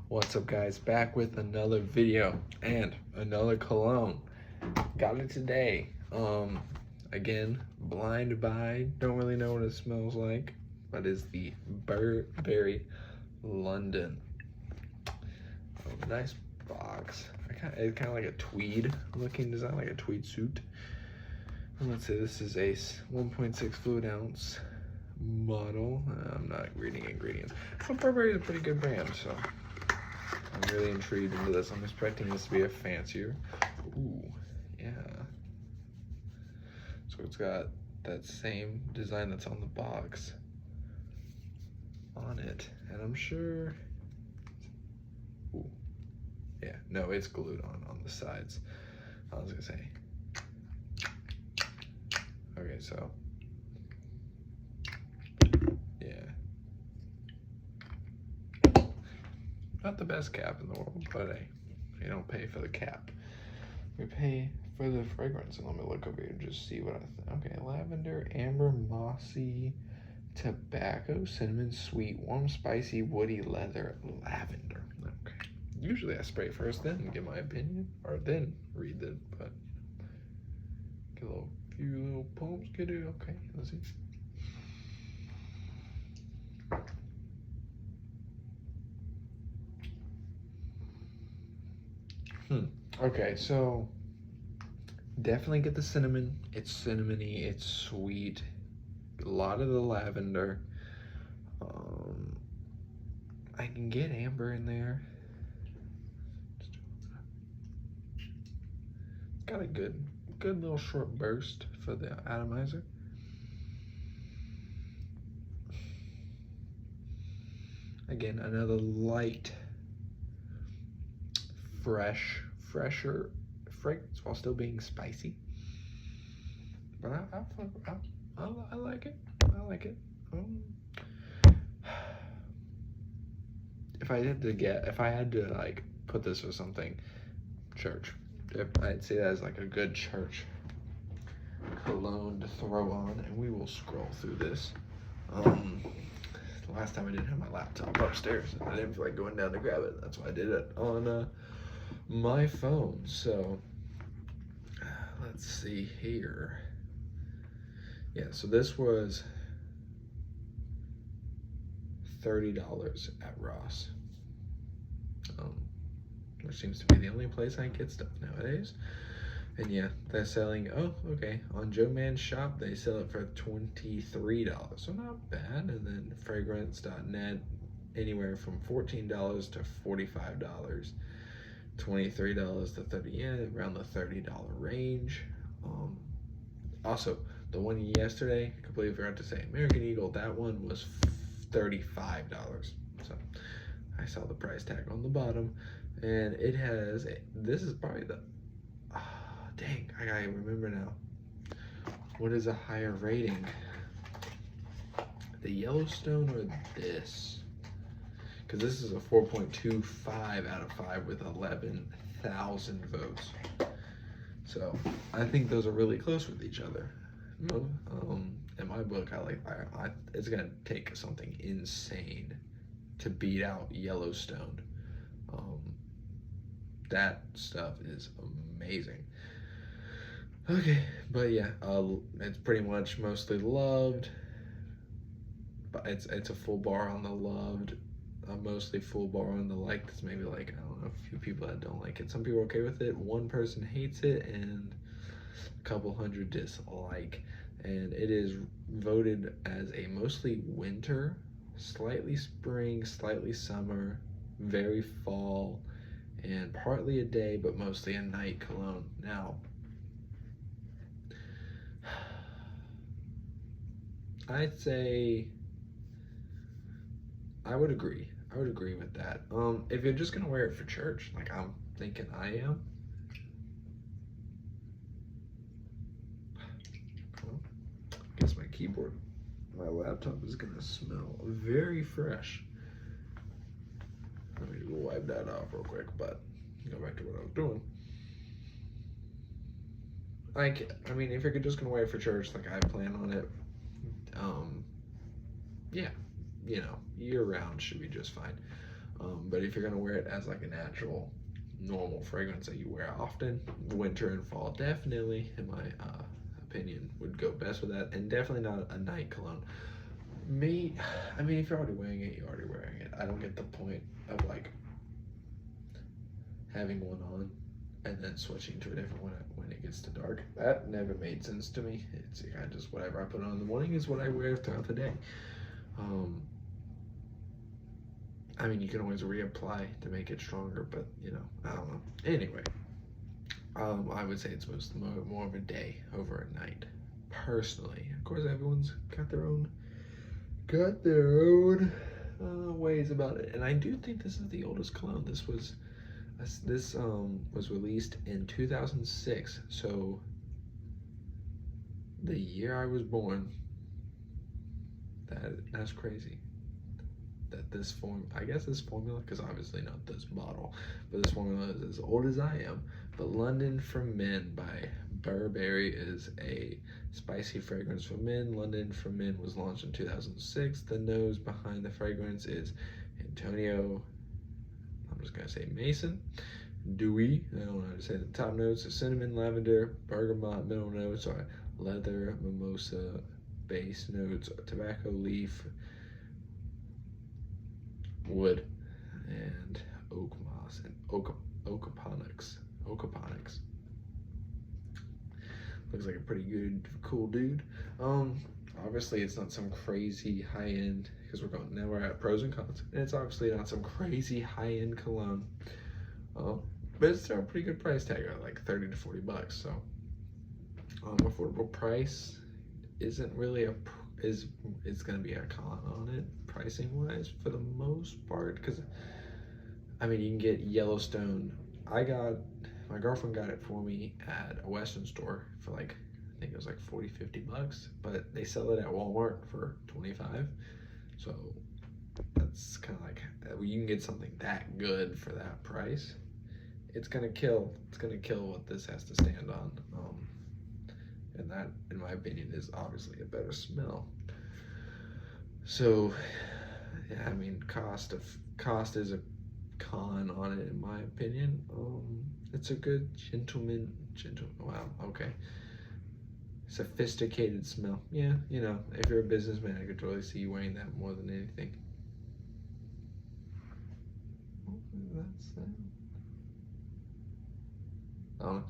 What's up, guys? Back with another video and another cologne. Got it today. Again, blind buy. Don't really know what it smells like, but it's the Burberry London. Nice box. It's kind of like a tweed looking design, like a tweed suit. And let's say this is a 1.6 fluid ounce bottle. I'm not reading ingredients, but Burberry is a pretty good brand, so I'm really intrigued into this. I'm expecting this to be a fancier. Ooh, yeah. So it's got that same design that's on the box on it, and I'm sure. Ooh, yeah. No, it's glued on the sides. I was gonna say. Okay, so yeah. Not the best cap in the world, but hey, you don't pay for the cap. We pay for the fragrance. And let me look over here and just see what I think. Okay, lavender, amber, mossy, tobacco, cinnamon, sweet, warm, spicy, woody, leather, lavender. Okay. Usually I spray first, then give my opinion, or then read it, but get a few little pumps, get it. Okay, let's see. Okay, so definitely get the cinnamon. It's cinnamony, it's sweet. A lot of the lavender. I can get amber in there. Got a good little short burst for the atomizer. Again, another light, fresher fragrance while still being spicy. But I like it. I like it. If I had to like put this with something, church. I'd say that is like a good church cologne to throw on, and we will scroll through this. The last time I didn't have my laptop upstairs, and I didn't feel like going down to grab it. That's why I did it on my phone. So let's see here. Yeah, so this was $30 at Ross, which seems to be the only place I get stuff nowadays. And yeah, they're selling, oh, okay, on Joe Mann's shop, they sell it for $23, so not bad. And then fragrance.net, anywhere from $14 to $45, $23 to $30, yeah, around the $30 range. Also, the one yesterday, completely forgot to say, American Eagle, that one was $35. So I saw the price tag on the bottom, and it has, this is probably the, dang, I gotta remember now. What is a higher rating? The Yellowstone or this? Because this is a 4.25 out of 5 with 11,000 votes. So I think those are really close with each other. In my book, it's gonna take something insane to beat out Yellowstone. That stuff is amazing. Okay, but yeah, it's pretty much mostly loved, but it's a full bar on the loved, mostly full bar on the liked. It's maybe like, I don't know, a few people that don't like it. Some people are okay with it, one person hates it, and a couple hundred dislike. And it is voted as a mostly winter, slightly spring, slightly summer, very fall, and partly a day, but mostly a night cologne. Now, I'd say I would agree. I would agree with that. If you're just gonna wear it for church, like I'm thinking I am, I guess my keyboard, my laptop is gonna smell very fresh. Let me go wipe that off real quick, but go back to what I was doing. I mean, if you're just gonna wear it for church, like I plan on it, yeah, you know, year round should be just fine. But if you're gonna wear it as like a natural, normal fragrance that you wear often, winter and fall definitely, in my opinion, would go best with that, and definitely not a night cologne. I mean, if you're already wearing it, you're already wearing it. I don't get the point of like having one on and then switching to a different one when it gets to dark. That never made sense to me. It's kind of just whatever I put on in the morning is what I wear throughout the day. I mean, you can always reapply to make it stronger, but you know, I don't know. Anyway, I would say it's more of a day over a night, personally. Of course, everyone's got their own ways about it, and I do think this is the oldest cologne. This was released in 2006, so the year I was born. That's crazy. That this formula, because obviously not this bottle, but this formula is as old as I am. But London for Men by Burberry is a spicy fragrance for men. London for Men was launched in 2006. The nose behind the fragrance is Antonio, I'm just gonna say Mason. Dewy, I don't know how to say the top notes are cinnamon, lavender, bergamot. Middle notes are leather, mimosa. Base notes are tobacco leaf, wood, and oak moss and okaponics. Looks like a pretty good, cool dude. Obviously it's not some crazy high end, because we're at pros and cons, and it's obviously not some crazy high end cologne. But it's still a pretty good price tag, like 30 to 40 bucks. So, affordable price isn't really it's gonna be a con on it pricing wise for the most part, because I mean, you can get Yellowstone. My girlfriend got it for me at a Western store for like, I think it was like 40, 50 bucks, but they sell it at Walmart for 25. So that's kind of like, you can get something that good for that price. It's gonna kill what this has to stand on. And that, in my opinion, is obviously a better smell. So, yeah, I mean, cost is a con on it, in my opinion. It's a good wow, okay. Sophisticated smell. Yeah, you know, if you're a businessman, I could totally see you wearing that more than anything. That's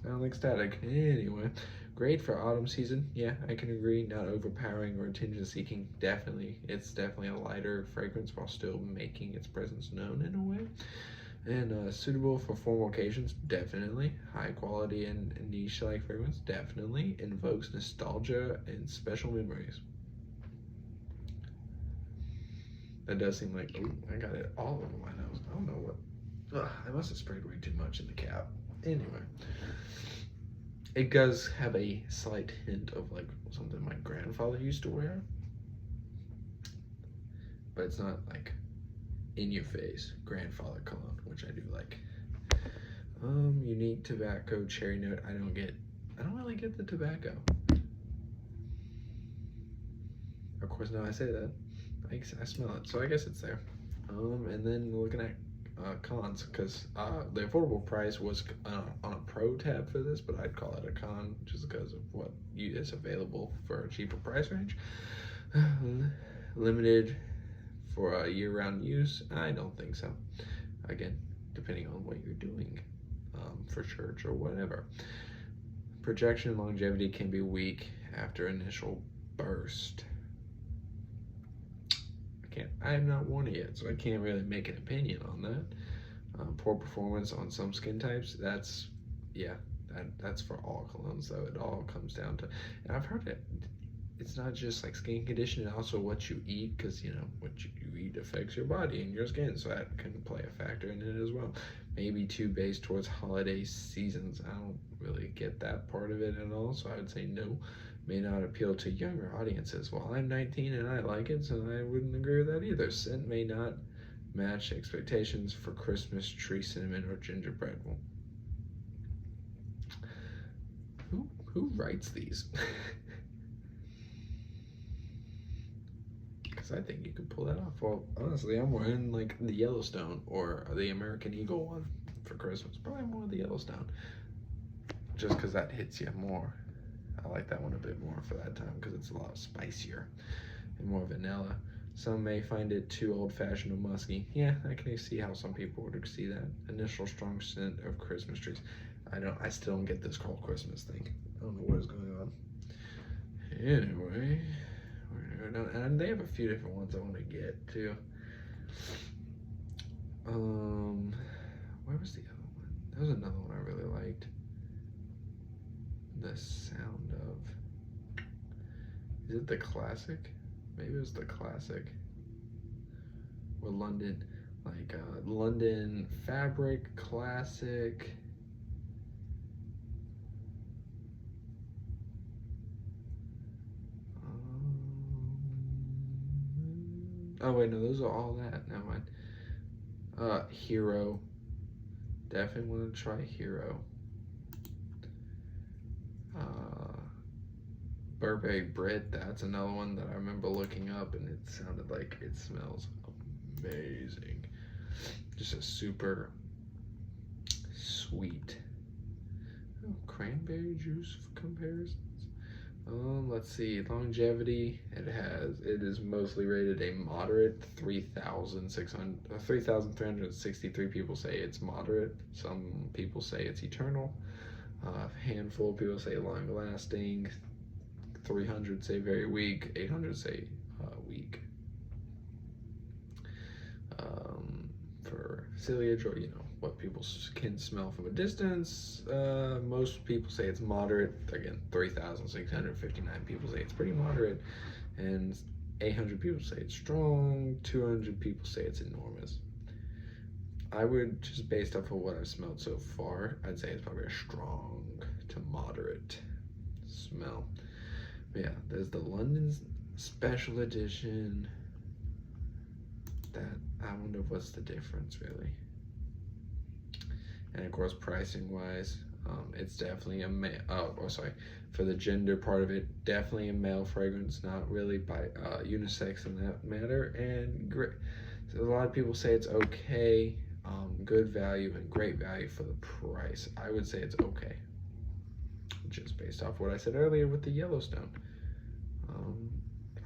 sound like static. Anyway, great for autumn season. Yeah, I can agree. Not overpowering or attention-seeking. It's definitely a lighter fragrance while still making its presence known in a way. And suitable for formal occasions. Definitely. High quality and niche-like fragrance. Definitely invokes nostalgia and special memories. That does seem like, oh, I got it all over my nose. I don't know what. I must have sprayed way too much in the cap. Anyway, it does have a slight hint of like something my grandfather used to wear, but it's not like in your face grandfather cologne, which I do like. Unique tobacco, cherry note. I don't really get the tobacco. Of course, now I say that, I smell it, so I guess it's there. And then looking at cons, because the affordable price was on a pro tab for this, but I'd call it a con just because of what is available for a cheaper price range. Limited for year-round use? I don't think so. Again, depending on what you're doing for church or whatever. Projection longevity can be weak after initial burst. I have not worn it yet, so I can't really make an opinion on that. Poor performance on some skin types. That's for all colognes, though. It all comes down to, and I've heard it. It's not just like skin condition, and also what you eat, because you know what you eat affects your body and your skin, so that can play a factor in it as well. Maybe too based towards holiday seasons. I don't really get that part of it at all, so I would say no. May not appeal to younger audiences. Well, I'm 19 and I like it, so I wouldn't agree with that either. Scent may not match expectations for Christmas tree cinnamon or gingerbread. Well, who writes these? because I think you could pull that off. Well, honestly, I'm wearing like the Yellowstone or the American Eagle one for Christmas. Probably more the Yellowstone, just because that hits you more. I like that one a bit more for that time because it's a lot spicier and more vanilla. Some may find it too old-fashioned or musky. Yeah, I can see how some people would see that. Initial strong scent of Christmas trees. I still don't get this whole Christmas thing. I don't know what is going on. Anyway, and they have a few different ones I want to get too. Where was the other one? There was another one I really liked. The sound of. Is it the classic? Maybe it was the classic. Or London, like London fabric classic. Oh wait, no, those are all that. Never mind. Hero. Definitely want to try Hero. Burberry Brit, that's another one that I remember looking up, and it sounded like it smells amazing. Just a super sweet cranberry juice comparisons. Let's see, longevity. It is mostly rated a moderate. 3,363 people say it's moderate. Some people say it's eternal. A handful of people say long lasting. 300 say very weak, 800 say weak. For foliage, or what people can smell from a distance, most people say it's moderate. Again, 3,659 people say it's pretty moderate, and 800 people say it's strong. 200 people say it's enormous. I would, just based off of what I've smelled so far, I'd say it's probably a strong to moderate smell. Yeah, there's the London special edition. That, I wonder what's the difference really. And of course, pricing wise, it's definitely a male. For the gender part of it, definitely a male fragrance, not really by unisex in that matter. And great. So a lot of people say it's okay, good value and great value for the price. I would say it's okay, just based off what I said earlier with the Yellowstone.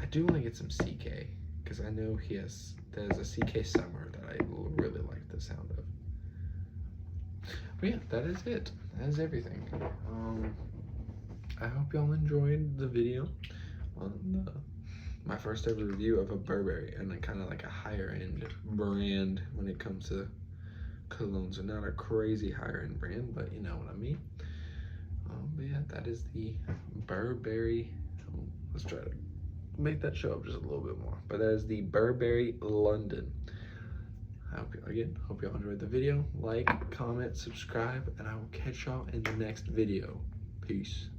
I do want to get some CK, because I know there's a CK Summer that I really like the sound of. But yeah, that is it. That is everything. I hope y'all enjoyed the video on my first ever review of a Burberry, and then kind of like a higher end brand when it comes to colognes. So not a crazy higher end brand, but you know what I mean. But yeah, that is the Burberry. Let's try to make that show up just a little bit more. But that is the Burberry London. I hope y'all enjoyed the video. Like, comment, subscribe, and I will catch y'all in the next video. Peace.